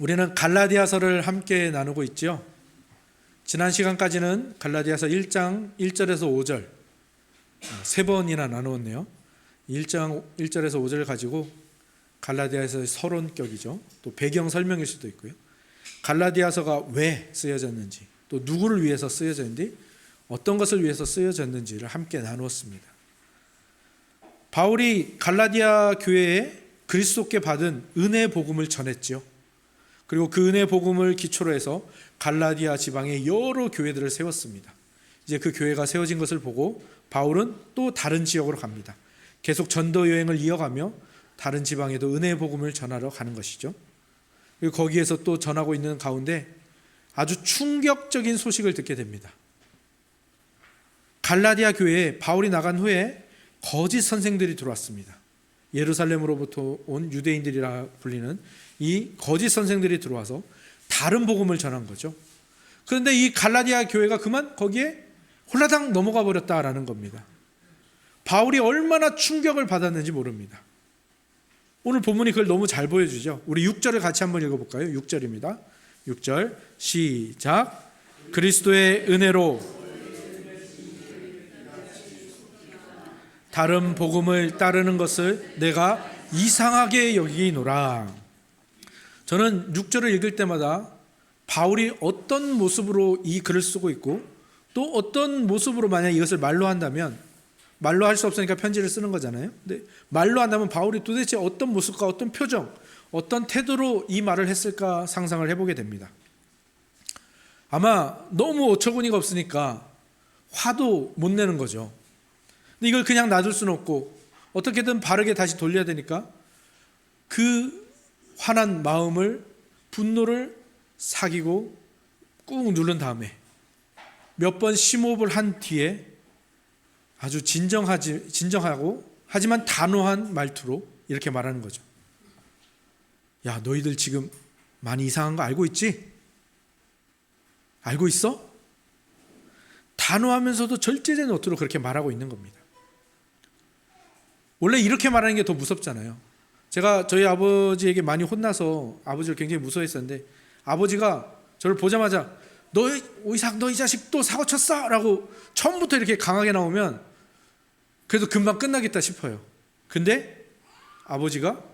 우리는 갈라디아서를 함께 나누고 있죠. 지난 시간까지는 갈라디아서 1장 1절에서 5절 세 번이나 나누었네요. 1장 1절에서 5절을 가지고 갈라디아서의 서론격이죠. 또 배경 설명일 수도 있고요. 갈라디아서가 왜 쓰여졌는지, 또 누구를 위해서 쓰여졌는지, 어떤 것을 위해서 쓰여졌는지를 함께 나누었습니다. 바울이 갈라디아 교회에 그리스도께 받은 은혜의 복음을 전했죠. 그리고 그 은혜의 복음을 기초로 해서 갈라디아 지방의 여러 교회들을 세웠습니다. 이제 그 교회가 세워진 것을 보고 바울은 또 다른 지역으로 갑니다. 계속 전도 여행을 이어가며 다른 지방에도 은혜의 복음을 전하러 가는 것이죠. 그리고 거기에서 또 전하고 있는 가운데 아주 충격적인 소식을 듣게 됩니다. 갈라디아 교회에 바울이 나간 후에 거짓 선생들이 들어왔습니다. 예루살렘으로부터 온 유대인들이라 불리는 이 거짓 선생들이 들어와서 다른 복음을 전한 거죠. 그런데 이 갈라디아 교회가 그만 거기에 홀라당 넘어가 버렸다라는 겁니다. 바울이 얼마나 충격을 받았는지 모릅니다. 오늘 본문이 그걸 너무 잘 보여주죠. 우리 6절을 같이 한번 읽어볼까요? 6절입니다. 6절 시작. 그리스도의 은혜로 다른 복음을 따르는 것을 내가 이상하게 여기노라. 저는 6절을 읽을 때마다 바울이 어떤 모습으로 이 글을 쓰고 있고 또 어떤 모습으로 만약 이것을 말로 한다면, 말로 할 수 없으니까 편지를 쓰는 거잖아요. 근데 말로 한다면 바울이 도대체 어떤 모습과 어떤 표정, 어떤 태도로 이 말을 했을까 상상을 해보게 됩니다. 아마 너무 어처구니가 없으니까 화도 못 내는 거죠. 근데 이걸 그냥 놔둘 수는 없고 어떻게든 바르게 다시 돌려야 되니까 그 화난 마음을, 분노를 사귀고 꾹 누른 다음에 몇 번 심호흡을 한 뒤에 아주 진정하고 하지만 단호한 말투로 이렇게 말하는 거죠. 야, 너희들 지금 많이 이상한 거 알고 있지? 알고 있어? 단호하면서도 절제된 어투로 그렇게 말하고 있는 겁니다. 원래 이렇게 말하는 게 더 무섭잖아요. 제가 저희 아버지에게 많이 혼나서 아버지를 굉장히 무서워했었는데, 아버지가 저를 보자마자 너 이삭, 너 이 자식 또 사고 쳤어? 라고 처음부터 이렇게 강하게 나오면 그래도 금방 끝나겠다 싶어요. 근데 아버지가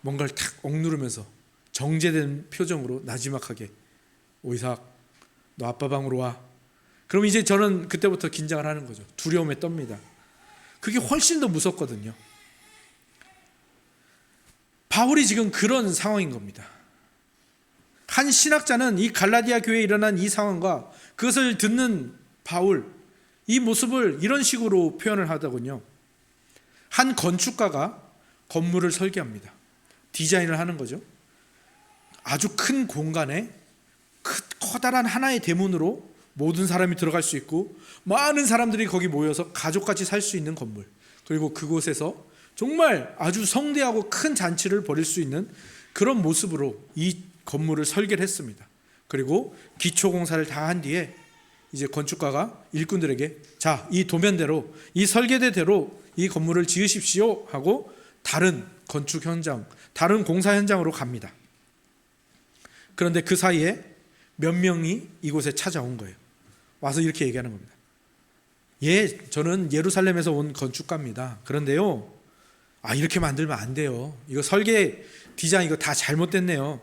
뭔가를 탁 억누르면서 정제된 표정으로 나지막하게 오이삭, 너 아빠 방으로 와. 그럼 이제 저는 그때부터 긴장을 하는 거죠. 두려움에 떱니다. 그게 훨씬 더 무섭거든요. 바울이 지금 그런 상황인 겁니다. 한 신학자는 이 갈라디아 교회에 일어난 이 상황과 그것을 듣는 바울, 이 모습을 이런 식으로 표현을 하더군요. 한 건축가가 건물을 설계합니다. 디자인을 하는 거죠. 아주 큰 공간에 커다란 하나의 대문으로 모든 사람이 들어갈 수 있고 많은 사람들이 거기 모여서 가족같이 살 수 있는 건물, 그리고 그곳에서 정말 아주 성대하고 큰 잔치를 벌일 수 있는 그런 모습으로 이 건물을 설계를 했습니다. 그리고 기초공사를 다 한 뒤에 이제 건축가가 일꾼들에게 자, 이 도면대로, 이 설계대대로 이 건물을 지으십시오 하고 다른 건축 현장, 다른 공사 현장으로 갑니다. 그런데 그 사이에 몇 명이 이곳에 찾아온 거예요. 와서 이렇게 얘기하는 겁니다. 예, 저는 예루살렘에서 온 건축가입니다. 그런데요, 이렇게 만들면 안 돼요. 이거 설계 디자인 이거 다 잘못됐네요.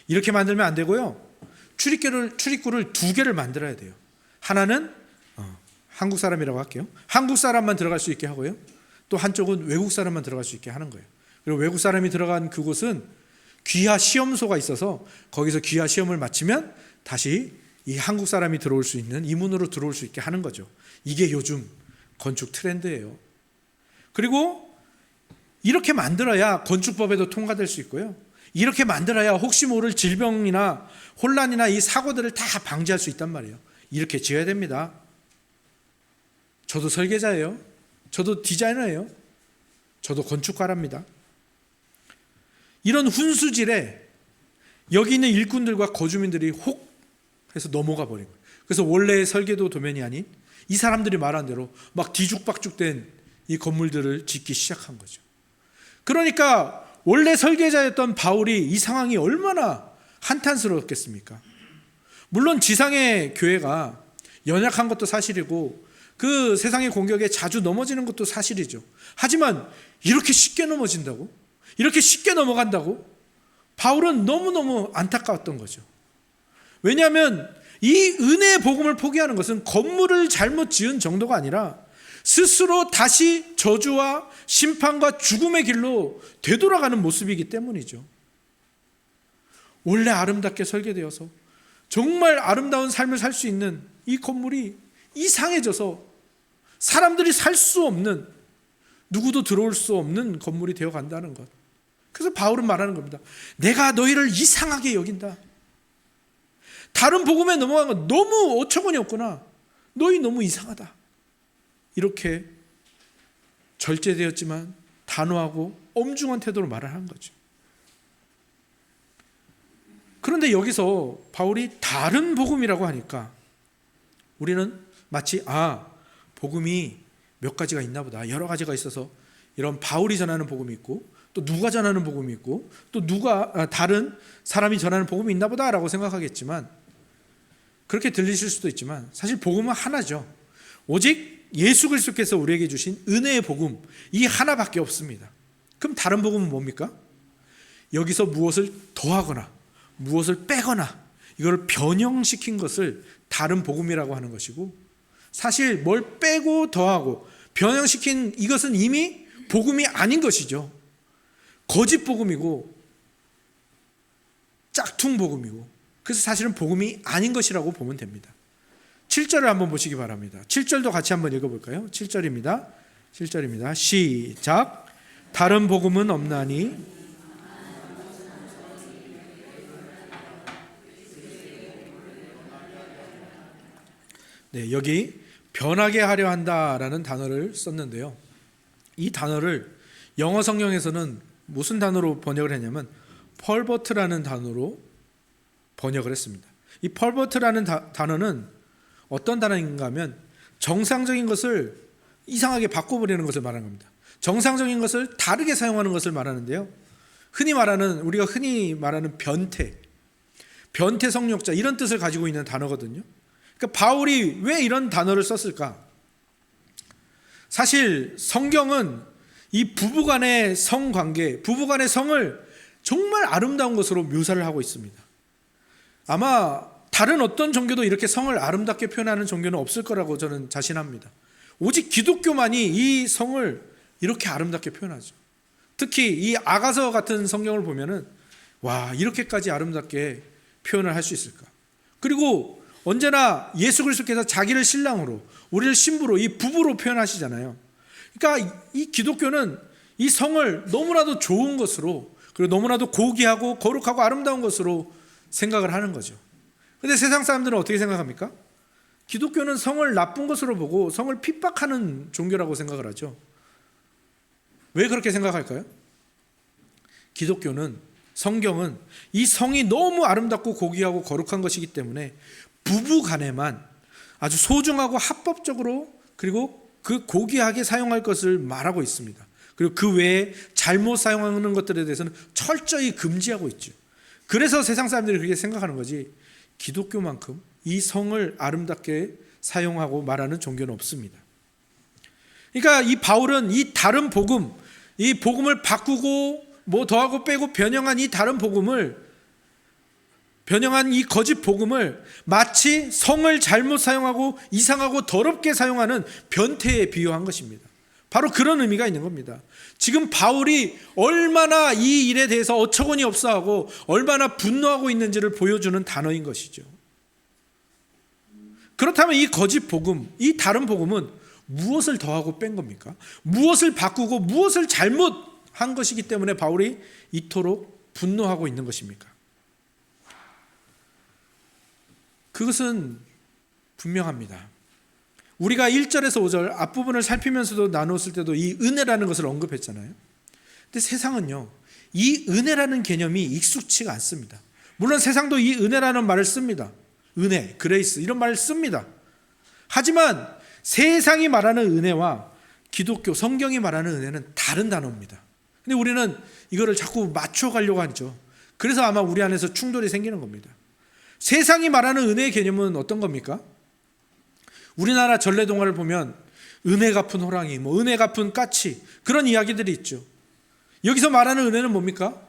이렇게 만들면 안 되고요. 출입구를 2개를 만들어야 돼요. 하나는 한국 사람이라고 할게요. 한국 사람만 들어갈 수 있게 하고요. 또 한쪽은 외국 사람만 들어갈 수 있게 하는 거예요. 그리고 외국 사람이 들어간 그곳은 귀화 시험소가 있어서 거기서 귀화 시험을 마치면 다시 이 한국 사람이 들어올 수 있는 이 문으로 들어올 수 있게 하는 거죠. 이게 요즘 건축 트렌드예요. 그리고 이렇게 만들어야 건축법에도 통과될 수 있고요. 이렇게 만들어야 혹시 모를 질병이나 혼란이나 이 사고들을 다 방지할 수 있단 말이에요. 이렇게 지어야 됩니다. 저도 설계자예요. 저도 디자이너예요. 저도 건축가랍니다. 이런 훈수질에 여기 있는 일꾼들과 거주민들이 혹 해서 넘어가 버린 거예요. 그래서 원래의 설계도 도면이 아닌 이 사람들이 말한 대로 막 뒤죽박죽된 이 건물들을 짓기 시작한 거죠. 그러니까 원래 설계자였던 바울이 이 상황이 얼마나 한탄스러웠겠습니까? 물론 지상의 교회가 연약한 것도 사실이고 그 세상의 공격에 자주 넘어지는 것도 사실이죠. 하지만 이렇게 쉽게 넘어진다고? 이렇게 쉽게 넘어간다고? 바울은 너무너무 안타까웠던 거죠. 왜냐하면 이 은혜의 복음을 포기하는 것은 건물을 잘못 지은 정도가 아니라 스스로 다시 저주와 심판과 죽음의 길로 되돌아가는 모습이기 때문이죠. 원래 아름답게 설계되어서 정말 아름다운 삶을 살 수 있는 이 건물이 이상해져서 사람들이 살 수 없는, 누구도 들어올 수 없는 건물이 되어 간다는 것. 그래서 바울은 말하는 겁니다. 내가 너희를 이상하게 여긴다. 다른 복음에 넘어간 건 너무 어처구니 없구나. 너희 너무 이상하다. 이렇게 절제되었지만 단호하고 엄중한 태도로 말을 하는 거죠. 그런데 여기서 바울이 다른 복음이라고 하니까 우리는 마치 복음이 몇 가지가 있나 보다. 여러 가지가 있어서 이런 바울이 전하는 복음이 있고 또 누가 전하는 복음이 있고 또 다른 사람이 전하는 복음이 있나 보다라고 생각하겠지만, 그렇게 들리실 수도 있지만 사실 복음은 하나죠. 오직 예수 그리스도께서 우리에게 주신 은혜의 복음, 이 하나밖에 없습니다. 그럼 다른 복음은 뭡니까? 여기서 무엇을 더하거나 무엇을 빼거나 이걸 변형시킨 것을 다른 복음이라고 하는 것이고, 사실 뭘 빼고 더하고 변형시킨 이것은 이미 복음이 아닌 것이죠. 거짓 복음이고 짝퉁 복음이고, 그래서 사실은 복음이 아닌 것이라고 보면 됩니다. 7절을 한번 보시기 바랍니다. 7절도 같이 한번 읽어볼까요? 7절입니다. 7절입니다. 시작. 다른 복음은 없나니 여기 변하게 하려 한다라는 단어를 썼는데요. 이 단어를 영어 성경에서는 무슨 단어로 번역을 했냐면 펄버트라는 단어로 번역을 했습니다. 이 펄버트라는 단어는 어떤 단어인가 하면 정상적인 것을 이상하게 바꿔버리는 것을 말하는 겁니다. 정상적인 것을 다르게 사용하는 것을 말하는데요. 우리가 흔히 말하는 변태 성욕자, 이런 뜻을 가지고 있는 단어거든요. 그러니까 바울이 왜 이런 단어를 썼을까? 사실 성경은 이 부부간의 성관계, 부부간의 성을 정말 아름다운 것으로 묘사를 하고 있습니다. 아마 다른 어떤 종교도 이렇게 성을 아름답게 표현하는 종교는 없을 거라고 저는 자신합니다. 오직 기독교만이 이 성을 이렇게 아름답게 표현하죠. 특히 이 아가서 같은 성경을 보면은 이렇게까지 아름답게 표현을 할 수 있을까? 그리고 언제나 예수 그리스도께서 자기를 신랑으로, 우리를 신부로, 이 부부로 표현하시잖아요. 그러니까 이 기독교는 이 성을 너무나도 좋은 것으로, 그리고 너무나도 고귀하고 거룩하고 아름다운 것으로 생각을 하는 거죠. 그런데 세상 사람들은 어떻게 생각합니까? 기독교는 성을 나쁜 것으로 보고 성을 핍박하는 종교라고 생각을 하죠. 왜 그렇게 생각할까요? 기독교는, 성경은 이 성이 너무 아름답고 고귀하고 거룩한 것이기 때문에 부부 간에만 아주 소중하고 합법적으로, 그리고 그 고귀하게 사용할 것을 말하고 있습니다. 그리고 그 외에 잘못 사용하는 것들에 대해서는 철저히 금지하고 있죠. 그래서 세상 사람들이 그렇게 생각하는 거지, 기독교만큼 이 성을 아름답게 사용하고 말하는 종교는 없습니다. 그러니까 이 바울은 이 다른 복음, 이 복음을 바꾸고 더하고 빼고 변형한 이 다른 복음을, 변형한 이 거짓 복음을 마치 성을 잘못 사용하고 이상하고 더럽게 사용하는 변태에 비유한 것입니다. 바로 그런 의미가 있는 겁니다. 지금 바울이 얼마나 이 일에 대해서 어처구니 없어하고 얼마나 분노하고 있는지를 보여주는 단어인 것이죠. 그렇다면 이 거짓 복음, 이 다른 복음은 무엇을 더하고 뺀 겁니까? 무엇을 바꾸고 무엇을 잘못한 것이기 때문에 바울이 이토록 분노하고 있는 것입니까? 그것은 분명합니다. 우리가 1절에서 5절 앞부분을 살피면서도 나누었을 때도 이 은혜라는 것을 언급했잖아요. 근데 세상은요, 이 은혜라는 개념이 익숙치가 않습니다. 물론 세상도 이 은혜라는 말을 씁니다. 은혜, 그레이스, 이런 말을 씁니다. 하지만 세상이 말하는 은혜와 기독교, 성경이 말하는 은혜는 다른 단어입니다. 근데 우리는 이거를 자꾸 맞춰가려고 하죠. 그래서 아마 우리 안에서 충돌이 생기는 겁니다. 세상이 말하는 은혜의 개념은 어떤 겁니까? 우리나라 전래동화를 보면 은혜 갚은 호랑이, 은혜 갚은 까치, 그런 이야기들이 있죠. 여기서 말하는 은혜는 뭡니까?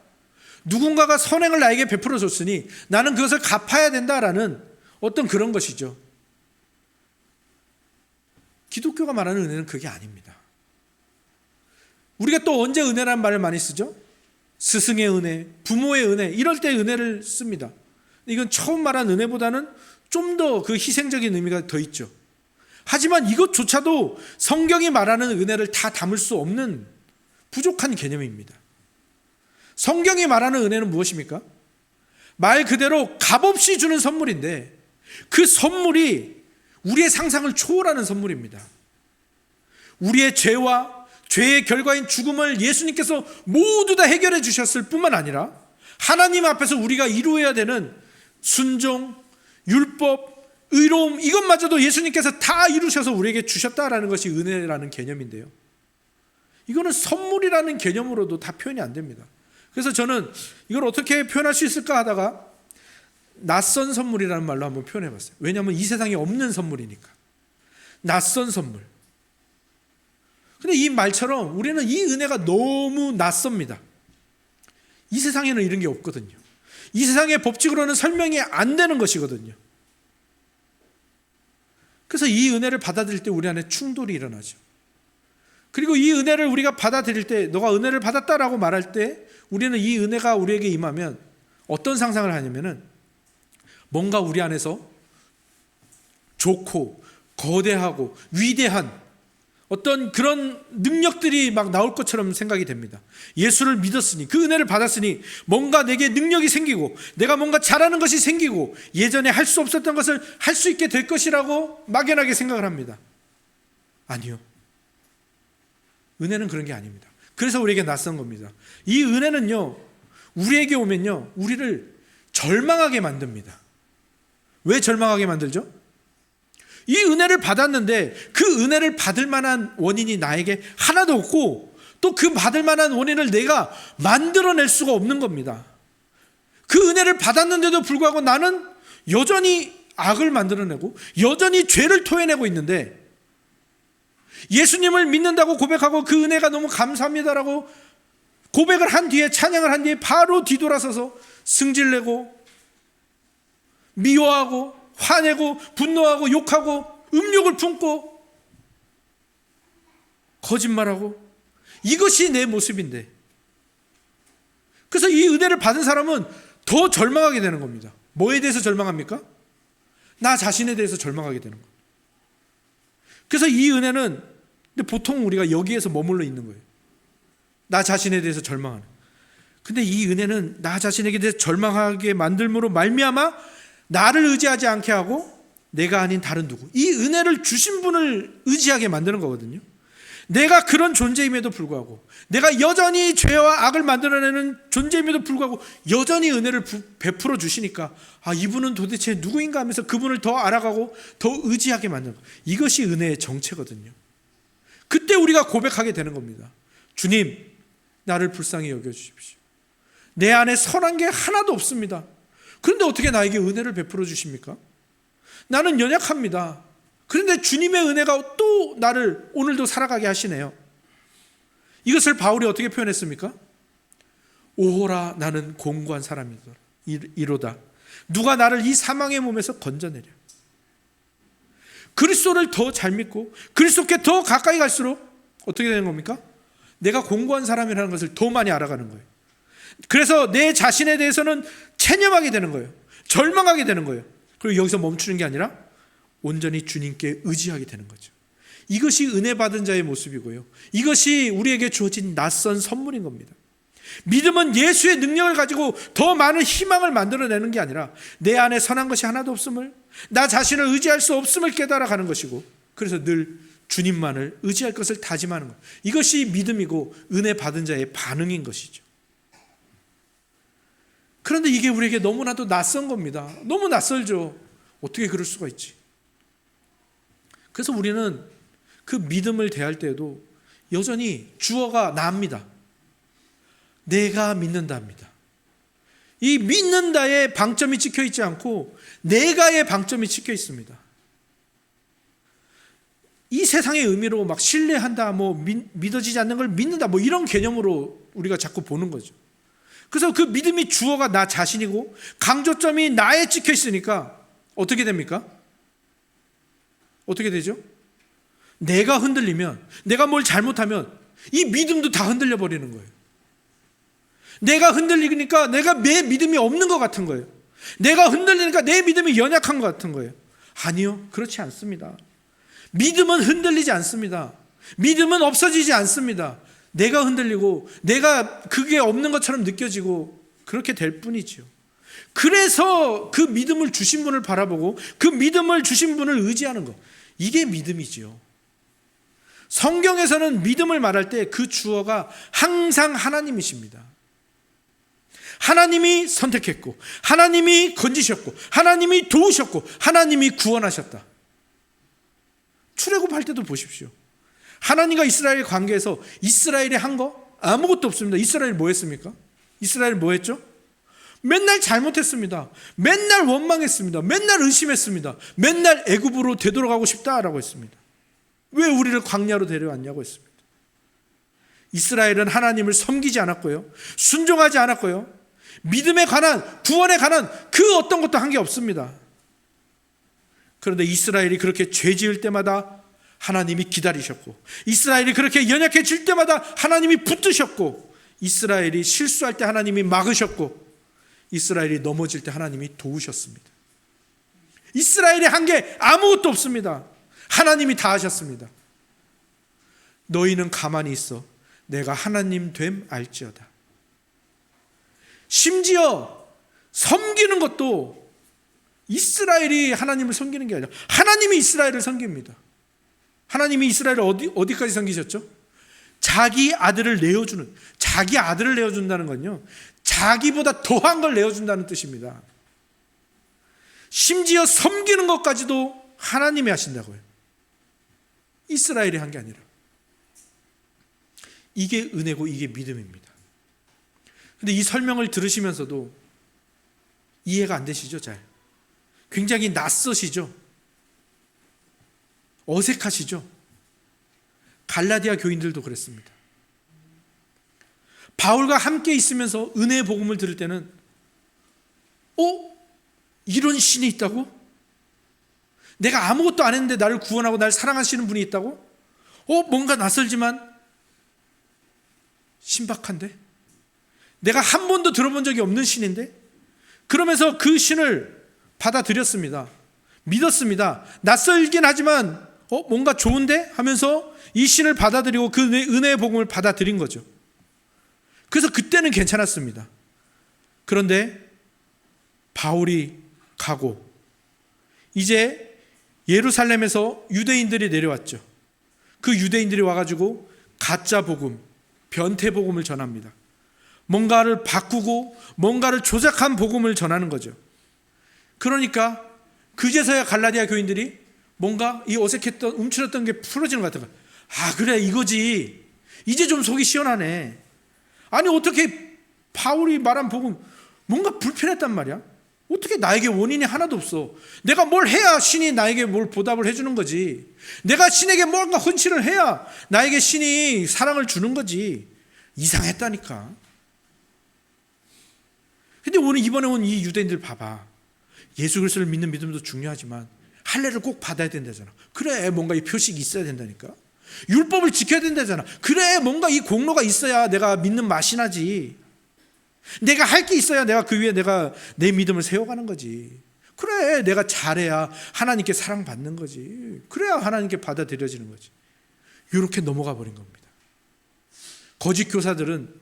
누군가가 선행을 나에게 베풀어 줬으니 나는 그것을 갚아야 된다라는 어떤 그런 것이죠. 기독교가 말하는 은혜는 그게 아닙니다. 우리가 또 언제 은혜라는 말을 많이 쓰죠? 스승의 은혜, 부모의 은혜, 이럴 때 은혜를 씁니다. 이건 처음 말한 은혜보다는 좀 더 그 희생적인 의미가 더 있죠. 하지만 이것조차도 성경이 말하는 은혜를 다 담을 수 없는 부족한 개념입니다. 성경이 말하는 은혜는 무엇입니까? 말 그대로 값없이 주는 선물인데 그 선물이 우리의 상상을 초월하는 선물입니다. 우리의 죄와 죄의 결과인 죽음을 예수님께서 모두 다 해결해 주셨을 뿐만 아니라 하나님 앞에서 우리가 이루어야 되는 순종, 율법, 의로움, 이것마저도 예수님께서 다 이루셔서 우리에게 주셨다라는 것이 은혜라는 개념인데요. 이거는 선물이라는 개념으로도 다 표현이 안 됩니다. 그래서 저는 이걸 어떻게 표현할 수 있을까 하다가 낯선 선물이라는 말로 한번 표현해 봤어요. 왜냐하면 이 세상에 없는 선물이니까. 낯선 선물. 근데 이 말처럼 우리는 이 은혜가 너무 낯섭니다. 이 세상에는 이런 게 없거든요. 이 세상의 법칙으로는 설명이 안 되는 것이거든요. 그래서 이 은혜를 받아들일 때 우리 안에 충돌이 일어나죠. 그리고 이 은혜를 우리가 받아들일 때, 너가 은혜를 받았다라고 말할 때 우리는 이 은혜가 우리에게 임하면 어떤 상상을 하냐면은 뭔가 우리 안에서 좋고 거대하고 위대한 어떤 그런 능력들이 막 나올 것처럼 생각이 됩니다. 예수를 믿었으니, 그 은혜를 받았으니 뭔가 내게 능력이 생기고 내가 뭔가 잘하는 것이 생기고 예전에 할 수 없었던 것을 할 수 있게 될 것이라고 막연하게 생각을 합니다. 아니요. 은혜는 그런 게 아닙니다. 그래서 우리에게 낯선 겁니다. 이 은혜는요, 우리에게 오면요, 우리를 절망하게 만듭니다. 왜 절망하게 만들죠? 이 은혜를 받았는데 그 은혜를 받을 만한 원인이 나에게 하나도 없고 또 그 받을 만한 원인을 내가 만들어낼 수가 없는 겁니다. 그 은혜를 받았는데도 불구하고 나는 여전히 악을 만들어내고 여전히 죄를 토해내고 있는데, 예수님을 믿는다고 고백하고 그 은혜가 너무 감사합니다라고 고백을 한 뒤에, 찬양을 한 뒤에 바로 뒤돌아서서 승질내고 미워하고 화내고 분노하고 욕하고 음욕을 품고 거짓말하고, 이것이 내 모습인데, 그래서 이 은혜를 받은 사람은 더 절망하게 되는 겁니다. 뭐에 대해서 절망합니까? 나 자신에 대해서 절망하게 되는 거예요. 그래서 이 은혜는, 근데 보통 우리가 여기에서 머물러 있는 거예요. 나 자신에 대해서 절망하는. 근데 이 은혜는 나 자신에게 대해서 절망하게 만들므로 말미암아 나를 의지하지 않게 하고 내가 아닌 다른 누구, 이 은혜를 주신 분을 의지하게 만드는 거거든요. 내가 그런 존재임에도 불구하고, 내가 여전히 죄와 악을 만들어내는 존재임에도 불구하고 여전히 은혜를 베풀어 주시니까, 아, 이분은 도대체 누구인가 하면서 그분을 더 알아가고 더 의지하게 만드는 거. 이것이 은혜의 정체거든요. 그때 우리가 고백하게 되는 겁니다. 주님, 나를 불쌍히 여겨주십시오. 내 안에 선한 게 하나도 없습니다. 그런데 어떻게 나에게 은혜를 베풀어 주십니까? 나는 연약합니다. 그런데 주님의 은혜가 또 나를 오늘도 살아가게 하시네요. 이것을 바울이 어떻게 표현했습니까? 오호라, 나는 공고한 사람이로다. 누가 나를 이 사망의 몸에서 건져내려. 그리스도를 더 잘 믿고 그리스도께 더 가까이 갈수록 어떻게 되는 겁니까? 내가 공고한 사람이라는 것을 더 많이 알아가는 거예요. 그래서 내 자신에 대해서는 체념하게 되는 거예요. 절망하게 되는 거예요. 그리고 여기서 멈추는 게 아니라 온전히 주님께 의지하게 되는 거죠. 이것이 은혜 받은 자의 모습이고요, 이것이 우리에게 주어진 낯선 선물인 겁니다. 믿음은 예수의 능력을 가지고 더 많은 희망을 만들어내는 게 아니라 내 안에 선한 것이 하나도 없음을, 나 자신을 의지할 수 없음을 깨달아가는 것이고, 그래서 늘 주님만을 의지할 것을 다짐하는 것, 이것이 믿음이고 은혜 받은 자의 반응인 것이죠. 그런데 이게 우리에게 너무나도 낯선 겁니다. 너무 낯설죠. 어떻게 그럴 수가 있지? 그래서 우리는 그 믿음을 대할 때에도 여전히 주어가 나입니다. 내가 믿는답니다. 이 믿는다의 방점이 찍혀 있지 않고 내가의 방점이 찍혀 있습니다. 이 세상의 의미로 막 신뢰한다, 뭐 믿어지지 않는 걸 믿는다, 뭐 이런 개념으로 우리가 자꾸 보는 거죠. 그래서 그 믿음이 주어가 나 자신이고 강조점이 나에 찍혀 있으니까 어떻게 됩니까? 어떻게 되죠? 내가 흔들리면, 내가 뭘 잘못하면 이 믿음도 다 흔들려 버리는 거예요. 내가 흔들리니까 내가 내 믿음이 없는 것 같은 거예요. 내가 흔들리니까 내 믿음이 연약한 것 같은 거예요. 아니요, 그렇지 않습니다. 믿음은 흔들리지 않습니다. 믿음은 없어지지 않습니다. 내가 흔들리고 내가 그게 없는 것처럼 느껴지고 그렇게 될 뿐이죠. 그래서 그 믿음을 주신 분을 바라보고 그 믿음을 주신 분을 의지하는 것, 이게 믿음이지요. 성경에서는 믿음을 말할 때 그 주어가 항상 하나님이십니다. 하나님이 선택했고, 하나님이 건지셨고, 하나님이 도우셨고, 하나님이 구원하셨다. 출애굽할 때도 보십시오. 하나님과 이스라엘 관계에서 이스라엘이 한 거 아무것도 없습니다. 이스라엘이 뭐 했습니까? 이스라엘 뭐 했죠? 맨날 잘못했습니다. 맨날 원망했습니다. 맨날 의심했습니다. 맨날 애굽으로 되돌아가고 싶다라고 했습니다. 왜 우리를 광야로 데려왔냐고 했습니다. 이스라엘은 하나님을 섬기지 않았고요, 순종하지 않았고요, 믿음에 관한, 구원에 관한 그 어떤 것도 한 게 없습니다. 그런데 이스라엘이 그렇게 죄 지을 때마다 하나님이 기다리셨고, 이스라엘이 그렇게 연약해질 때마다 하나님이 붙드셨고, 이스라엘이 실수할 때 하나님이 막으셨고, 이스라엘이 넘어질 때 하나님이 도우셨습니다. 이스라엘이 한 게 아무것도 없습니다. 하나님이 다 하셨습니다. 너희는 가만히 있어 내가 하나님 됨 알지어다. 심지어 섬기는 것도 이스라엘이 하나님을 섬기는 게 아니라 하나님이 이스라엘을 섬깁니다. 하나님이 이스라엘을 어디까지 섬기셨죠? 자기 아들을 내어주는, 자기 아들을 내어준다는 건요, 자기보다 더한 걸 내어준다는 뜻입니다. 심지어 섬기는 것까지도 하나님이 하신다고요. 이스라엘이 한 게 아니라. 이게 은혜고 이게 믿음입니다. 근데 이 설명을 들으시면서도 이해가 안 되시죠? 잘. 굉장히 낯서시죠? 어색하시죠? 갈라디아 교인들도 그랬습니다. 바울과 함께 있으면서 은혜의 복음을 들을 때는 이런 신이 있다고? 내가 아무것도 안 했는데 나를 구원하고 나를 사랑하시는 분이 있다고? 뭔가 낯설지만 신박한데? 내가 한 번도 들어본 적이 없는 신인데? 그러면서 그 신을 받아들였습니다. 믿었습니다. 낯설긴 하지만 뭔가 좋은데? 하면서 이 신을 받아들이고 그 은혜의 복음을 받아들인 거죠. 그래서 그때는 괜찮았습니다. 그런데 바울이 가고 이제 예루살렘에서 유대인들이 내려왔죠. 그 유대인들이 와가지고 가짜 복음, 변태 복음을 전합니다. 뭔가를 바꾸고 뭔가를 조작한 복음을 전하는 거죠. 그러니까 그제서야 갈라디아 교인들이 뭔가 이 어색했던, 움츠렸던 게 풀어지는 것 같아요. 그래, 이거지. 이제 좀 속이 시원하네. 아니, 어떻게 바울이 말한 복음 뭔가 불편했단 말이야. 어떻게 나에게 원인이 하나도 없어. 내가 뭘 해야 신이 나에게 뭘 보답을 해주는 거지. 내가 신에게 뭔가 헌신을 해야 나에게 신이 사랑을 주는 거지. 이상했다니까. 근데 오늘 이번에 온 이 유대인들 봐봐. 예수 그리스도를 믿는 믿음도 중요하지만 할례를 꼭 받아야 된다잖아. 그래, 뭔가 이 표식이 있어야 된다니까. 율법을 지켜야 된다잖아. 그래, 뭔가 이 공로가 있어야 내가 믿는 맛이 나지. 내가 할 게 있어야 내가 그 위에 내가 내 믿음을 세워가는 거지. 그래, 내가 잘해야 하나님께 사랑받는 거지. 그래야 하나님께 받아들여지는 거지. 이렇게 넘어가 버린 겁니다. 거짓 교사들은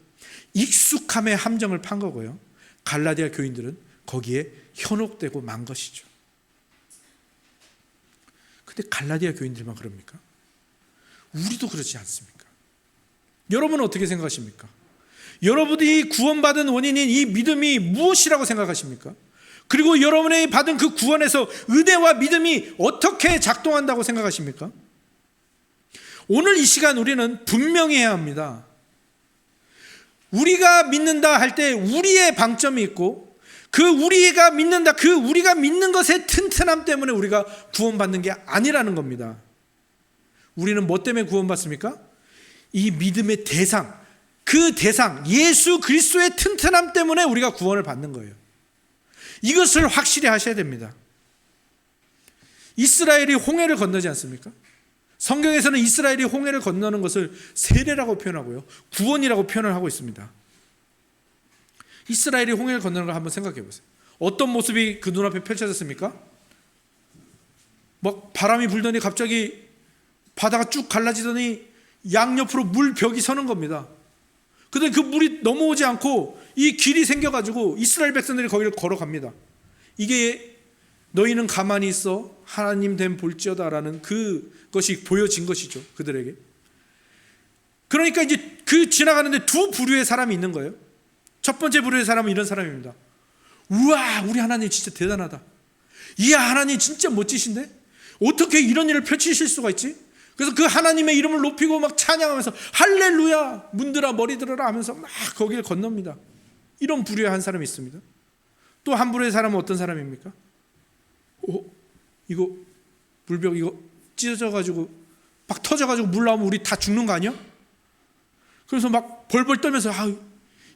익숙함의 함정을 판 거고요, 갈라디아 교인들은 거기에 현혹되고 만 것이죠. 근데 갈라디아 교인들만 그럽니까? 우리도 그렇지 않습니까? 여러분은 어떻게 생각하십니까? 여러분이 구원받은 원인인 이 믿음이 무엇이라고 생각하십니까? 그리고 여러분이 받은 그 구원에서 은혜와 믿음이 어떻게 작동한다고 생각하십니까? 오늘 이 시간 우리는 분명히 해야 합니다. 우리가 믿는다 할 때 우리의 방점이 있고 그 우리가 믿는다, 그 우리가 믿는 것의 튼튼함 때문에 우리가 구원받는 게 아니라는 겁니다. 우리는 뭐 때문에 구원받습니까? 이 믿음의 대상, 그 대상 예수 그리스도의 튼튼함 때문에 우리가 구원을 받는 거예요. 이것을 확실히 하셔야 됩니다. 이스라엘이 홍해를 건너지 않습니까? 성경에서는 이스라엘이 홍해를 건너는 것을 세례라고 표현하고요, 구원이라고 표현을 하고 있습니다. 이스라엘이 홍해를 건너는 걸 한번 생각해 보세요. 어떤 모습이 그 눈앞에 펼쳐졌습니까? 막 바람이 불더니 갑자기 바다가 쭉 갈라지더니 양옆으로 물벽이 서는 겁니다. 그런데 그 물이 넘어오지 않고 이 길이 생겨가지고 이스라엘 백성들이 거기를 걸어갑니다. 이게 너희는 가만히 있어 하나님 됨 볼지어다라는 그것이 보여진 것이죠, 그들에게. 그러니까 이제 그 지나가는데 두 부류의 사람이 있는 거예요. 첫 번째 부류의 사람은 이런 사람입니다. 우와, 우리 하나님 진짜 대단하다. 이야, 하나님 진짜 멋지신데? 어떻게 이런 일을 펼치실 수가 있지? 그래서 그 하나님의 이름을 높이고 막 찬양하면서 할렐루야, 문들아 머리 들어라 하면서 막 거기를 건넙니다. 이런 부류의 한 사람이 있습니다. 또 한 부류의 사람은 어떤 사람입니까? 이거 물벽 이거 찢어져가지고 막 터져가지고 물 나오면 우리 다 죽는 거 아니야? 그래서 막 벌벌 떨면서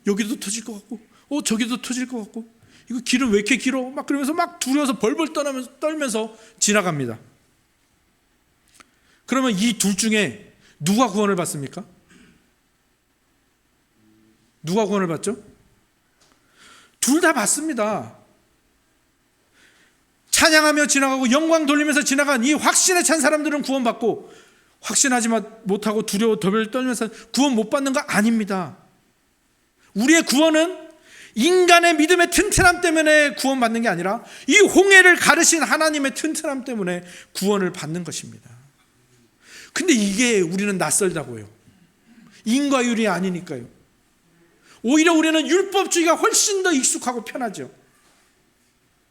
여기도 터질 것 같고 저기도 터질 것 같고 이거 길은 왜 이렇게 길어? 막 그러면서 막 두려워서 벌벌 떨면서 지나갑니다. 그러면 이 둘 중에 누가 구원을 받습니까? 누가 구원을 받죠? 둘 다 받습니다. 찬양하며 지나가고 영광 돌리면서 지나간 이 확신에 찬 사람들은 구원받고, 확신하지 못하고 두려워 덜덜 떨면서 구원 못 받는 거 아닙니다. 우리의 구원은 인간의 믿음의 튼튼함 때문에 구원받는 게 아니라 이 홍해를 가르신 하나님의 튼튼함 때문에 구원을 받는 것입니다. 근데 이게 우리는 낯설다고요. 인과율이 아니니까요. 오히려 우리는 율법주의가 훨씬 더 익숙하고 편하죠.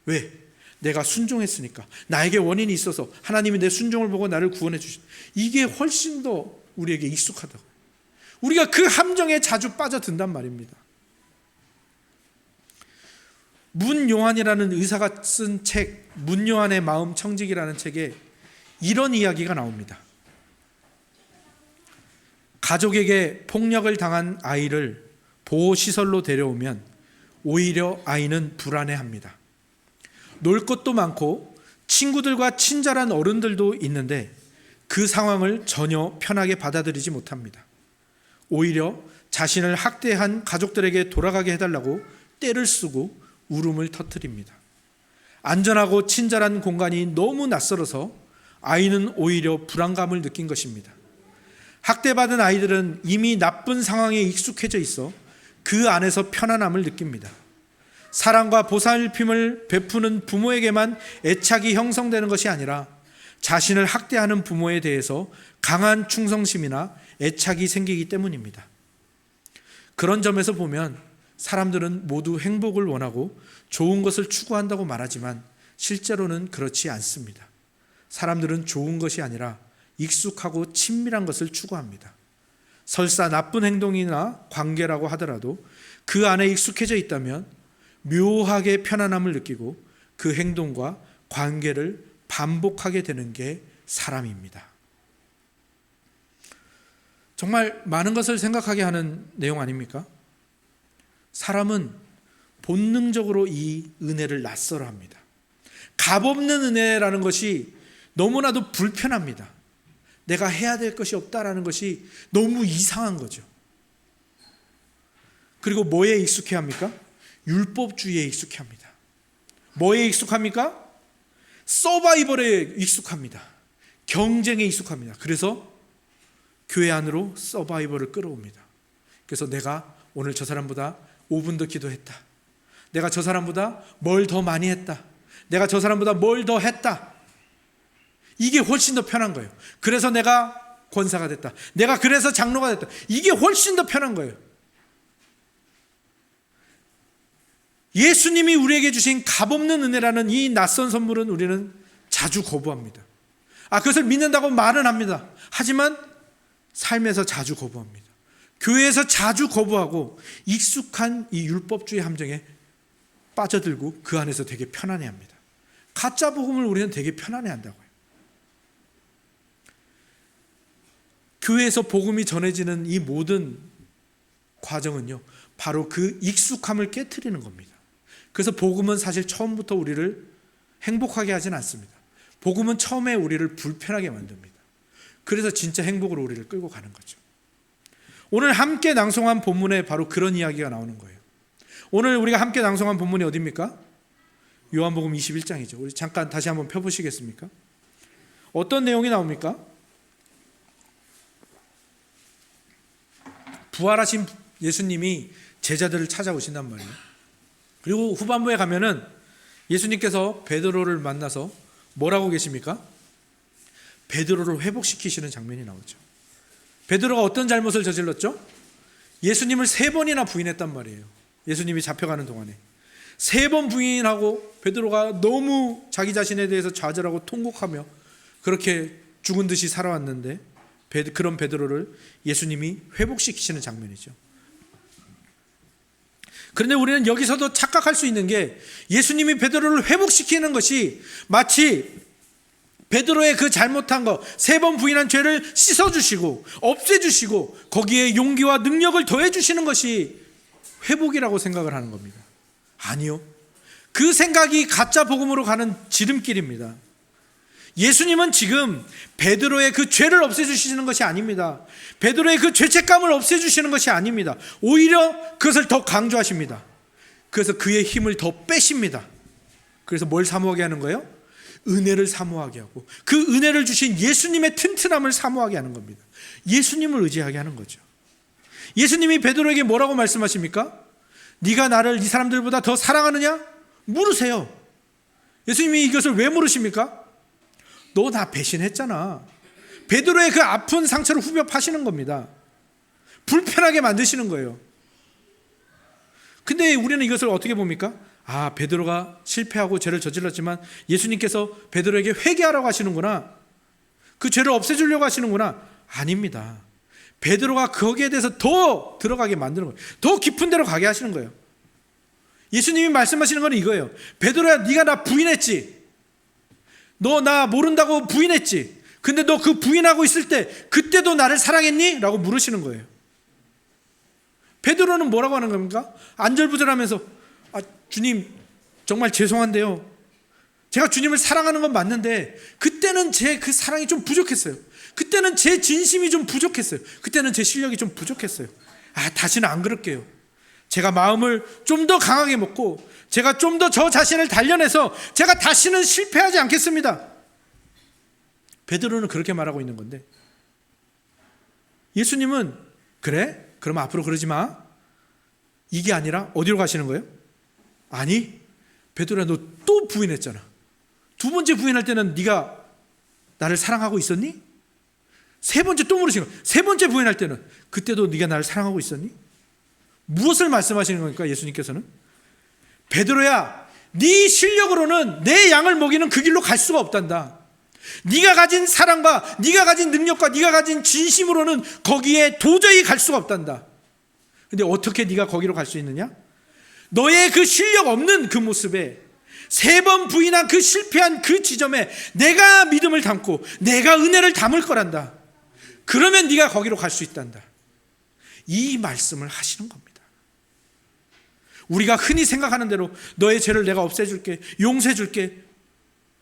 왜? 내가 순종했으니까, 나에게 원인이 있어서 하나님이 내 순종을 보고 나를 구원해 주신, 이게 훨씬 더 우리에게 익숙하다고. 우리가 그 함정에 자주 빠져든단 말입니다. 문요한이라는 의사가 쓴 책, 문요한의 마음 청직이라는 책에 이런 이야기가 나옵니다. 가족에게 폭력을 당한 아이를 보호시설로 데려오면 오히려 아이는 불안해합니다. 놀 것도 많고 친구들과 친절한 어른들도 있는데 그 상황을 전혀 편하게 받아들이지 못합니다. 오히려 자신을 학대한 가족들에게 돌아가게 해달라고 떼를 쓰고 울음을 터뜨립니다. 안전하고 친절한 공간이 너무 낯설어서 아이는 오히려 불안감을 느낀 것입니다. 학대받은 아이들은 이미 나쁜 상황에 익숙해져 있어 그 안에서 편안함을 느낍니다. 사랑과 보살핌을 베푸는 부모에게만 애착이 형성되는 것이 아니라 자신을 학대하는 부모에 대해서 강한 충성심이나 애착이 생기기 때문입니다. 그런 점에서 보면 사람들은 모두 행복을 원하고 좋은 것을 추구한다고 말하지만 실제로는 그렇지 않습니다. 사람들은 좋은 것이 아니라 익숙하고 친밀한 것을 추구합니다. 설사 나쁜 행동이나 관계라고 하더라도 그 안에 익숙해져 있다면 묘하게 편안함을 느끼고 그 행동과 관계를 반복하게 되는 게 사람입니다. 정말 많은 것을 생각하게 하는 내용 아닙니까? 사람은 본능적으로 이 은혜를 낯설어합니다. 값없는 은혜라는 것이 너무나도 불편합니다. 내가 해야 될 것이 없다라는 것이 너무 이상한 거죠. 그리고 뭐에 익숙해합니까? 율법주의에 익숙해합니다. 뭐에 익숙합니까? 서바이벌에 익숙합니다. 경쟁에 익숙합니다. 그래서 교회 안으로 서바이벌을 끌어옵니다. 그래서 내가 오늘 저 사람보다 5분 더 기도했다. 내가 저 사람보다 뭘 더 많이 했다. 내가 저 사람보다 뭘 더 했다. 이게 훨씬 더 편한 거예요. 그래서 내가 권사가 됐다. 내가 그래서 장로가 됐다. 이게 훨씬 더 편한 거예요. 예수님이 우리에게 주신 값없는 은혜라는 이 낯선 선물은 우리는 자주 거부합니다. 그것을 믿는다고 말은 합니다. 하지만 삶에서 자주 거부합니다. 교회에서 자주 거부하고 익숙한 이 율법주의 함정에 빠져들고 그 안에서 되게 편안해합니다. 가짜 복음을 우리는 되게 편안해한다고요. 교회에서 복음이 전해지는 이 모든 과정은요, 바로 그 익숙함을 깨트리는 겁니다. 그래서 복음은 사실 처음부터 우리를 행복하게 하진 않습니다. 복음은 처음에 우리를 불편하게 만듭니다. 그래서 진짜 행복으로 우리를 끌고 가는 거죠. 오늘 함께 낭송한 본문에 바로 그런 이야기가 나오는 거예요. 오늘 우리가 함께 낭송한 본문이 어디입니까? 요한복음 21장이죠. 우리 잠깐 다시 한번 펴보시겠습니까? 어떤 내용이 나옵니까? 부활하신 예수님이 제자들을 찾아오신단 말이에요. 그리고 후반부에 가면은 예수님께서 베드로를 만나서 뭐라고 계십니까? 베드로를 회복시키시는 장면이 나오죠. 베드로가 어떤 잘못을 저질렀죠? 예수님을 3번이나 부인했단 말이에요. 예수님이 잡혀가는 동안에 3번 부인하고 베드로가 너무 자기 자신에 대해서 좌절하고 통곡하며 그렇게 죽은 듯이 살아왔는데 그런 베드로를 예수님이 회복시키시는 장면이죠. 그런데 우리는 여기서도 착각할 수 있는 게 예수님이 베드로를 회복시키는 것이 마치 베드로의 그 잘못한 거 3번 부인한 죄를 씻어주시고 없애주시고 거기에 용기와 능력을 더해주시는 것이 회복이라고 생각을 하는 겁니다. 아니요. 그 생각이 가짜 복음으로 가는 지름길입니다. 예수님은 지금 베드로의 그 죄를 없애주시는 것이 아닙니다. 베드로의 그 죄책감을 없애주시는 것이 아닙니다. 오히려 그것을 더 강조하십니다. 그래서 그의 힘을 더 빼십니다. 그래서 뭘 사모하게 하는 거예요? 은혜를 사모하게 하고 그 은혜를 주신 예수님의 튼튼함을 사모하게 하는 겁니다. 예수님을 의지하게 하는 거죠. 예수님이 베드로에게 뭐라고 말씀하십니까? 네가 나를 이 사람들보다 더 사랑하느냐? 물으세요. 예수님이 이것을 왜 물으십니까? 너 나 배신했잖아. 베드로의 그 아픈 상처를 후벼 파시는 겁니다. 불편하게 만드시는 거예요. 근데 우리는 이것을 어떻게 봅니까? 아, 베드로가 실패하고 죄를 저질렀지만 예수님께서 베드로에게 회개하라고 하시는구나. 그 죄를 없애주려고 하시는구나. 아닙니다. 베드로가 거기에 대해서 더 들어가게 만드는 거예요. 더 깊은 데로 가게 하시는 거예요. 예수님이 말씀하시는 건 이거예요. 베드로야, 네가 나 부인했지. 너 나 모른다고 부인했지. 근데 너 그 부인하고 있을 때 그때도 나를 사랑했니? 라고 물으시는 거예요. 베드로는 뭐라고 하는 겁니까? 안절부절하면서 주님 정말 죄송한데요. 제가 주님을 사랑하는 건 맞는데 그때는 제 그 사랑이 좀 부족했어요. 그때는 제 진심이 좀 부족했어요. 그때는 제 실력이 좀 부족했어요. 다시는 안 그럴게요. 제가 마음을 좀 더 강하게 먹고 제가 좀 더 저 자신을 단련해서 제가 다시는 실패하지 않겠습니다. 베드로는 그렇게 말하고 있는 건데 예수님은 그래? 그럼 앞으로 그러지 마. 이게 아니라 어디로 가시는 거예요? 아니, 베드로야, 너 또 부인했잖아. 2번째 부인할 때는 네가 나를 사랑하고 있었니? 3번째 또 물으시는 거예요. 3번째 부인할 때는 그때도 네가 나를 사랑하고 있었니? 무엇을 말씀하시는 겁니까? 예수님께서는 베드로야, 네 실력으로는 내 양을 먹이는 그 길로 갈 수가 없단다. 네가 가진 사랑과 네가 가진 능력과 네가 가진 진심으로는 거기에 도저히 갈 수가 없단다. 근데 어떻게 네가 거기로 갈 수 있느냐? 너의 그 실력 없는 그 모습에 3번 부인한 그 실패한 그 지점에 내가 믿음을 담고 내가 은혜를 담을 거란다. 그러면 네가 거기로 갈 수 있단다. 이 말씀을 하시는 겁니다. 우리가 흔히 생각하는 대로 너의 죄를 내가 없애줄게, 용서해줄게,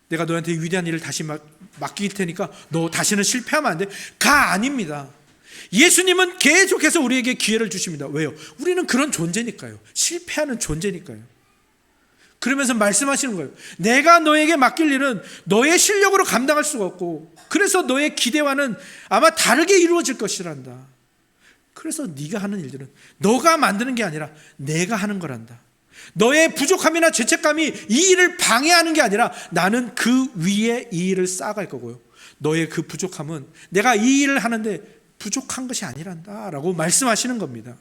내가 너한테 위대한 일을 다시 맡길 테니까 너 다시는 실패하면 안 돼. 가 아닙니다. 예수님은 계속해서 우리에게 기회를 주십니다. 왜요? 우리는 그런 존재니까요. 실패하는 존재니까요. 그러면서 말씀하시는 거예요. 내가 너에게 맡길 일은 너의 실력으로 감당할 수가 없고 그래서 너의 기대와는 아마 다르게 이루어질 것이란다. 그래서 네가 하는 일들은 너가 만드는 게 아니라 내가 하는 거란다. 너의 부족함이나 죄책감이 이 일을 방해하는 게 아니라 나는 그 위에 이 일을 쌓아갈 거고요. 너의 그 부족함은 내가 이 일을 하는데 부족한 것이 아니란다 라고 말씀하시는 겁니다.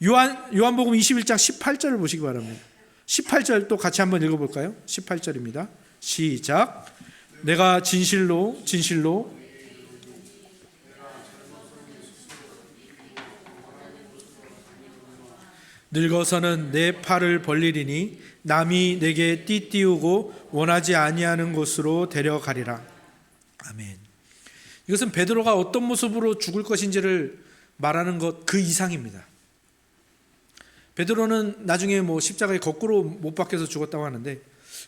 요한복음 21장 18절을 보시기 바랍니다. 18절 또 같이 한번 읽어볼까요? 18절입니다. 시작. 내가 진실로 늙어서는 내 팔을 벌리리니 남이 내게 띠띠우고 원하지 아니하는 곳으로 데려가리라. 아멘. 이것은 베드로가 어떤 모습으로 죽을 것인지를 말하는 것 그 이상입니다. 베드로는 나중에 십자가에 거꾸로 못 박혀서 죽었다고 하는데,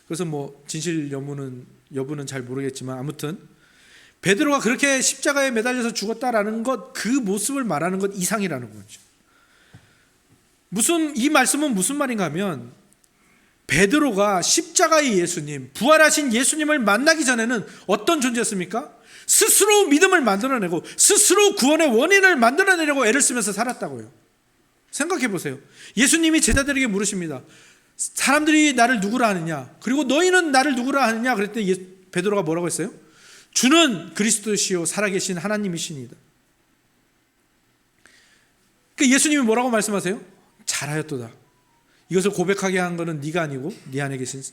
그것은 진실 여부는 잘 모르겠지만, 아무튼 베드로가 그렇게 십자가에 매달려서 죽었다라는 것, 그 모습을 말하는 것 이상이라는 거죠. 이 말씀은 무슨 말인가 하면, 베드로가 십자가의 예수님, 부활하신 예수님을 만나기 전에는 어떤 존재였습니까? 스스로 믿음을 만들어내고 스스로 구원의 원인을 만들어내려고 애를 쓰면서 살았다고요. 생각해 보세요. 예수님이 제자들에게 물으십니다. 사람들이 나를 누구라 하느냐? 그리고 너희는 나를 누구라 하느냐? 그랬더니 베드로가 뭐라고 했어요? 주는 그리스도시요 살아계신 하나님이시니이다. 그러니까 예수님이 뭐라고 말씀하세요? 잘하였도다. 이것을 고백하게 한 것은 네가 아니고 네 안에 계신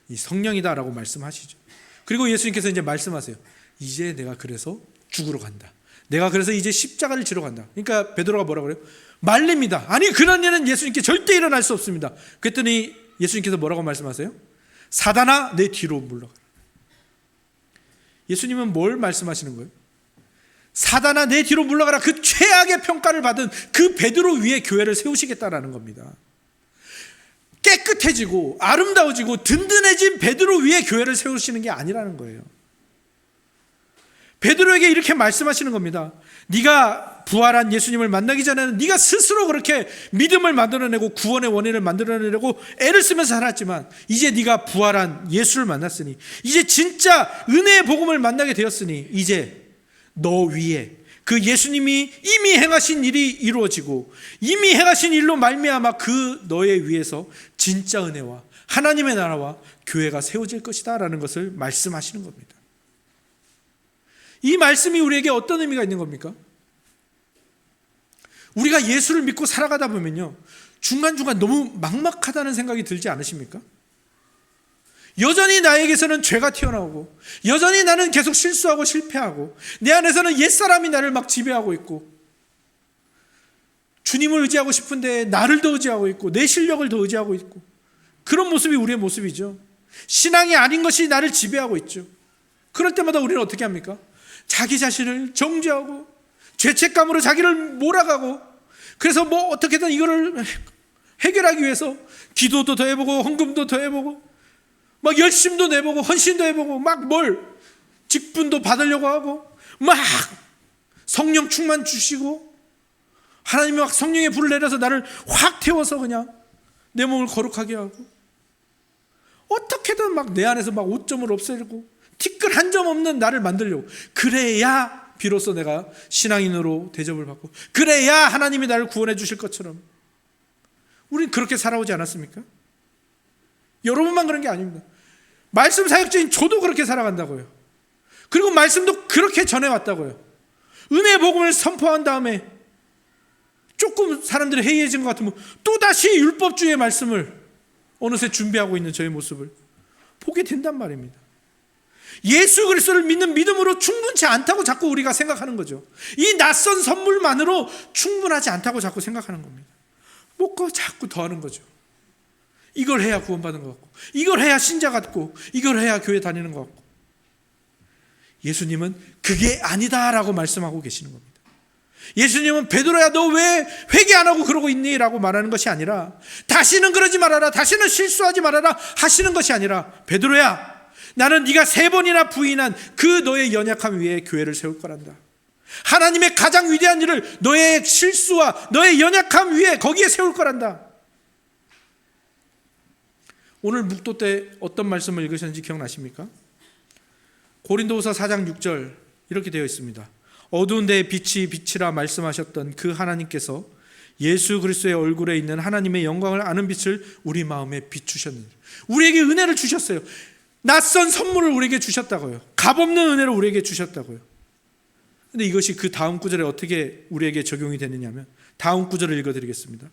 이 성령이다라고 말씀하시죠. 그리고 예수님께서 이제 말씀하세요. 이제 내가 그래서 죽으러 간다. 내가 그래서 이제 십자가를 지러 간다. 그러니까 베드로가 뭐라고 그래요? 말립니다. 아니, 그런 일은 예수님께 절대 일어날 수 없습니다. 그랬더니 예수님께서 뭐라고 말씀하세요? 사단아, 내 뒤로 물러가라. 예수님은 뭘 말씀하시는 거예요? 사단아, 내 뒤로 물러가라. 그 최악의 평가를 받은 그 베드로 위에 교회를 세우시겠다라는 겁니다. 깨끗해지고 아름다워지고 든든해진 베드로 위에 교회를 세우시는 게 아니라는 거예요. 베드로에게 이렇게 말씀하시는 겁니다. 네가 부활한 예수님을 만나기 전에는 네가 스스로 그렇게 믿음을 만들어내고 구원의 원인을 만들어내려고 애를 쓰면서 살았지만, 이제 네가 부활한 예수를 만났으니, 이제 진짜 은혜의 복음을 만나게 되었으니, 이제 너 위에 그 예수님이 이미 행하신 일이 이루어지고 이미 행하신 일로 말미암아 그 너의 위에서 진짜 은혜와 하나님의 나라와 교회가 세워질 것이다 라는 것을 말씀하시는 겁니다. 이 말씀이 우리에게 어떤 의미가 있는 겁니까? 우리가 예수를 믿고 살아가다 보면요, 중간중간 너무 막막하다는 생각이 들지 않으십니까? 여전히 나에게서는 죄가 튀어나오고, 여전히 나는 계속 실수하고 실패하고, 내 안에서는 옛사람이 나를 막 지배하고 있고, 주님을 의지하고 싶은데 나를 더 의지하고 있고, 내 실력을 더 의지하고 있고, 그런 모습이 우리의 모습이죠. 신앙이 아닌 것이 나를 지배하고 있죠. 그럴 때마다 우리는 어떻게 합니까? 자기 자신을 정죄하고 죄책감으로 자기를 몰아가고, 그래서 어떻게든 이거를 해결하기 위해서 기도도 더 해보고 헌금도 더 해보고 막 열심도 내보고 헌신도 해보고 막 직분도 받으려고 하고 막 성령 충만 주시고, 하나님이 막 성령의 불을 내려서 나를 확 태워서 그냥 내 몸을 거룩하게 하고, 어떻게든 막 내 안에서 막 오점을 없애고 티끌 한 점 없는 나를 만들려고, 그래야 비로소 내가 신앙인으로 대접을 받고, 그래야 하나님이 나를 구원해 주실 것처럼. 우린 그렇게 살아오지 않았습니까? 여러분만 그런 게 아닙니다. 말씀 사역자인 저도 그렇게 살아간다고요. 그리고 말씀도 그렇게 전해왔다고요. 은혜의 복음을 선포한 다음에 조금 사람들이 해이해진 것 같으면 또다시 율법주의의 말씀을 어느새 준비하고 있는 저의 모습을 보게 된단 말입니다. 예수 그리스도를 믿는 믿음으로 충분치 않다고 자꾸 우리가 생각하는 거죠. 이 낯선 선물만으로 충분하지 않다고 자꾸 생각하는 겁니다. 뭔가 자꾸 더하는 거죠. 이걸 해야 구원받는 것 같고, 이걸 해야 신자 같고, 이걸 해야 교회 다니는 것 같고. 예수님은 그게 아니다라고 말씀하고 계시는 겁니다. 예수님은 베드로야, 너 왜 회개 안 하고 그러고 있니? 라고 말하는 것이 아니라, 다시는 그러지 말아라, 다시는 실수하지 말아라 하시는 것이 아니라, 베드로야, 나는 네가 3번이나 부인한 그 너의 연약함 위에 교회를 세울 거란다. 하나님의 가장 위대한 일을 너의 실수와 너의 연약함 위에 거기에 세울 거란다. 오늘 묵도 때 어떤 말씀을 읽으셨는지 기억나십니까? 고린도후서 4장 6절 이렇게 되어 있습니다. 어두운 데에 빛이 빛이라 말씀하셨던 그 하나님께서 예수 그리스도의 얼굴에 있는 하나님의 영광을 아는 빛을 우리 마음에 비추셨느니라. 우리에게 은혜를 주셨어요. 낯선 선물을 우리에게 주셨다고요. 값없는 은혜를 우리에게 주셨다고요. 근데 이것이 그 다음 구절에 어떻게 우리에게 적용이 되느냐 하면, 다음 구절을 읽어드리겠습니다.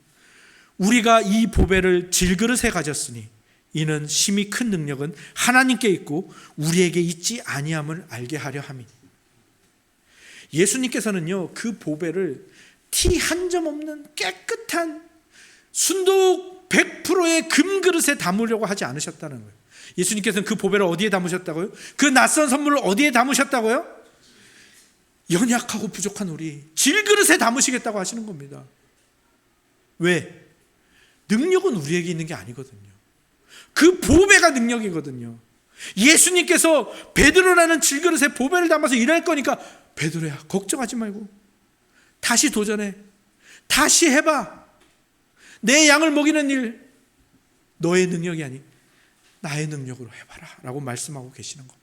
우리가 이 보배를 질그릇에 가졌으니 이는 심히 큰 능력은 하나님께 있고 우리에게 있지 아니함을 알게 하려 함이. 예수님께서는요, 그 보배를 티 한 점 없는 깨끗한 순도 100%의 금그릇에 담으려고 하지 않으셨다는 거예요. 예수님께서는 그 보배를 어디에 담으셨다고요? 그 낯선 선물을 어디에 담으셨다고요? 연약하고 부족한 우리 질그릇에 담으시겠다고 하시는 겁니다. 왜? 능력은 우리에게 있는 게 아니거든요. 그 보배가 능력이거든요. 예수님께서 베드로라는 질그릇에 보배를 담아서 일할 거니까 베드로야 걱정하지 말고 다시 도전해. 다시 해봐. 내 양을 먹이는 일 너의 능력이 아닌 나의 능력으로 해봐라 라고 말씀하고 계시는 겁니다.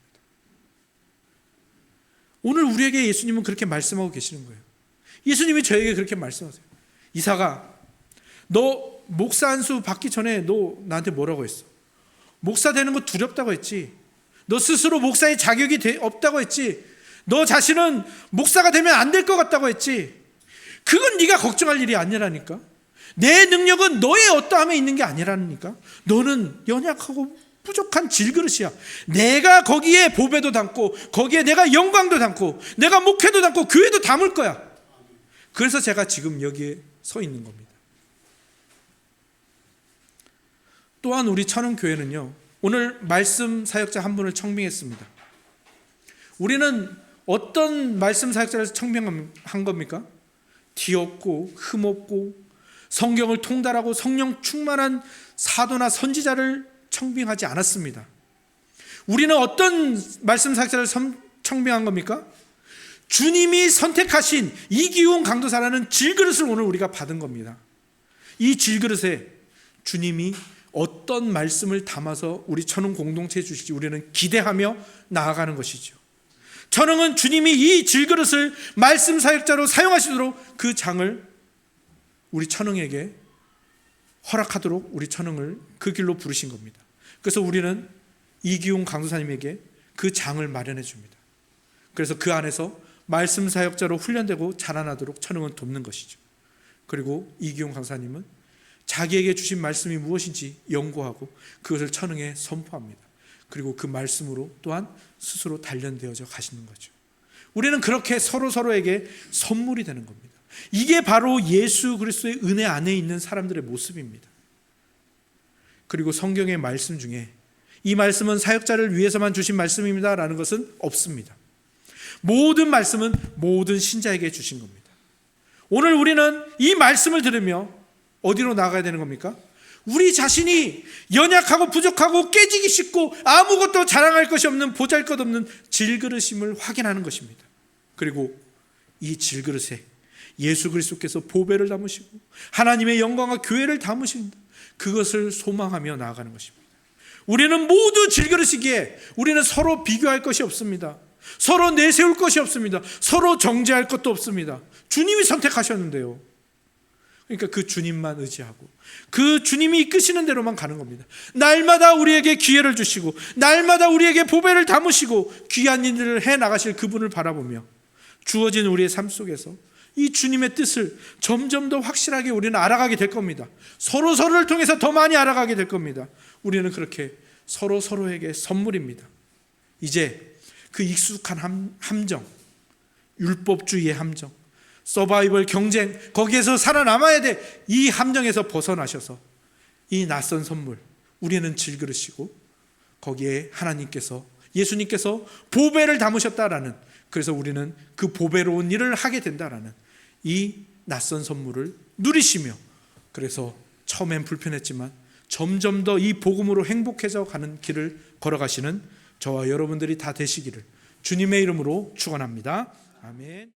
오늘 우리에게 예수님은 그렇게 말씀하고 계시는 거예요. 예수님이 저에게 그렇게 말씀하세요. 이사가 너 목사 안수 받기 전에 너 나한테 뭐라고 했어? 목사 되는 거 두렵다고 했지. 너 스스로 목사의 자격이 없다고 했지. 너 자신은 목사가 되면 안 될 것 같다고 했지. 그건 네가 걱정할 일이 아니라니까. 내 능력은 너의 어떠함에 있는 게 아니라니까. 너는 연약하고 부족한 질그릇이야. 내가 거기에 보배도 담고 거기에 내가 영광도 담고 내가 목회도 담고 교회도 담을 거야. 그래서 제가 지금 여기에 서 있는 겁니다. 또한 우리 천흥교회는요, 오늘 말씀 사역자 한 분을 청빙했습니다. 우리는 어떤 말씀 사역자를 청빙한 겁니까? 뒤없고 흠없고 성경을 통달하고 성령 충만한 사도나 선지자를 청빙하지 않았습니다. 우리는 어떤 말씀 사역자를 청빙한 겁니까? 주님이 선택하신 이기훈 강도사라는 질그릇을 오늘 우리가 받은 겁니다. 이 질그릇에 주님이 어떤 말씀을 담아서 우리 천흥 공동체에 주실지 우리는 기대하며 나아가는 것이죠. 천흥은 주님이 이 질그릇을 말씀 사역자로 사용하시도록 그 장을 우리 천흥에게 허락하도록 우리 천흥을 그 길로 부르신 겁니다. 그래서 우리는 이기훈 강도사님에게 그 장을 마련해 줍니다. 그래서 그 안에서 말씀 사역자로 훈련되고 자라나도록 천흥은 돕는 것이죠. 그리고 이기훈 강사님은 자기에게 주신 말씀이 무엇인지 연구하고 그것을 천흥에 선포합니다. 그리고 그 말씀으로 또한 스스로 단련되어져 가시는 거죠. 우리는 그렇게 서로에게 선물이 되는 겁니다. 이게 바로 예수 그리스도의 은혜 안에 있는 사람들의 모습입니다. 그리고 성경의 말씀 중에 이 말씀은 사역자를 위해서만 주신 말씀입니다 라는 것은 없습니다. 모든 말씀은 모든 신자에게 주신 겁니다. 오늘 우리는 이 말씀을 들으며 어디로 나가야 되는 겁니까? 우리 자신이 연약하고 부족하고 깨지기 쉽고 아무것도 자랑할 것이 없는 보잘것없는 질그릇임을 확인하는 것입니다. 그리고 이 질그릇에 예수 그리스도께서 보배를 담으시고 하나님의 영광과 교회를 담으신다. 그것을 소망하며 나아가는 것입니다. 우리는 모두 질그릇이기에 우리는 서로 비교할 것이 없습니다. 서로 내세울 것이 없습니다. 서로 정죄할 것도 없습니다. 주님이 선택하셨는데요. 그러니까 그 주님만 의지하고 그 주님이 이끄시는 대로만 가는 겁니다. 날마다 우리에게 기회를 주시고 날마다 우리에게 보배를 담으시고 귀한 일을 해나가실 그분을 바라보며 주어진 우리의 삶 속에서 이 주님의 뜻을 점점 더 확실하게 우리는 알아가게 될 겁니다. 서로를 통해서 더 많이 알아가게 될 겁니다. 우리는 그렇게 서로에게 선물입니다. 이제 그 익숙한 함정, 율법주의의 함정, 서바이벌 경쟁, 거기에서 살아남아야 돼. 이 함정에서 벗어나셔서 이 낯선 선물, 우리는 질그릇이고 거기에 하나님께서, 예수님께서 보배를 담으셨다라는, 그래서 우리는 그 보배로운 일을 하게 된다라는 이 낯선 선물을 누리시며, 그래서 처음엔 불편했지만 점점 더 이 복음으로 행복해져 가는 길을 걸어가시는 저와 여러분들이 다 되시기를 주님의 이름으로 축원합니다. 아멘.